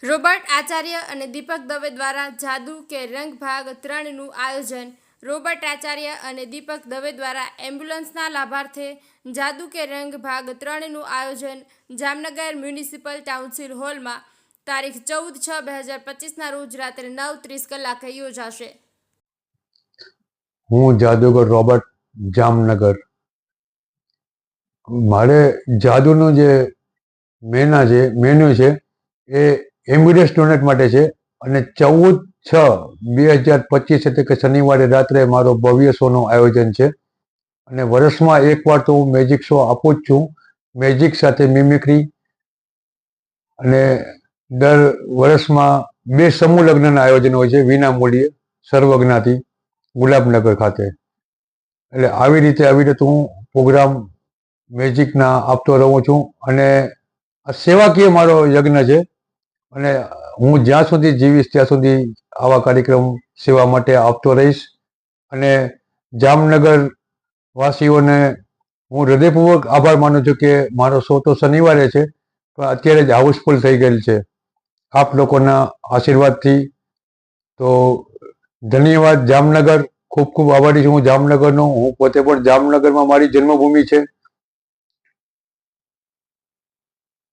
Robert Acharya અને દીપક દવે દ્વારા જાદુ કે રંગ ભાગ 3નું આયોજન. રોબર્ટ આચાર્ય અને દીપક દવે દ્વારા એમ્બ્યુલન્સના લાભાર્થે જાદુ કે રંગ ભાગ 3નું આયોજન જામનગર મ્યુનિસિપલ ટાઉન્સિલ હોલમાં તારીખ 14/6/2025ના રોજ રાત્રે 9:30 કલાકે યોજાશે. હું જાદુગર રોબર્ટ, જામનગર. મારે જાદુનું જે મેન્યુ છે એ એમ્બ્યુલન્સ ડોનેટ માટે છે અને 14/6/2025 એટલે કે શનિવારે રાત્રે મારો ભવ્ય શોનું આયોજન છે. અને વર્ષમાં એકવાર તો હું મેજિક શો આપું જ છું, મેજિક સાથે મિમિક્રી. અને દર વર્ષમાં 2 સમૂહ લગ્નના આયોજન હોય છે વિના મૂલ્યે સર્વજ્ઞાથી ગુલાબનગર ખાતે. એટલે આવી રીતે હું પ્રોગ્રામ મેજિકના આપતો રહું છું. અને આ સેવાકીય મારો યજ્ઞ છે અને હું જ્યાં સુધી જીવીશ ત્યાં સુધી આવા કાર્યક્રમ સેવા માટે આપતો રહીશ. અને જામનગર વાસીઓને હું હૃદયપૂર્વક આભાર માનું છું કે મારો શો તો શનિવારે છે પણ અત્યારે જ હાઉસફુલ થઈ ગયેલ છે આપ લોકોના આશીર્વાદથી. તો ધન્યવાદ જામનગર. ખૂબ ખૂબ આભારી છું હું જામનગરનો. હું પોતે પણ જામનગરમાં મારી જન્મભૂમિ છે.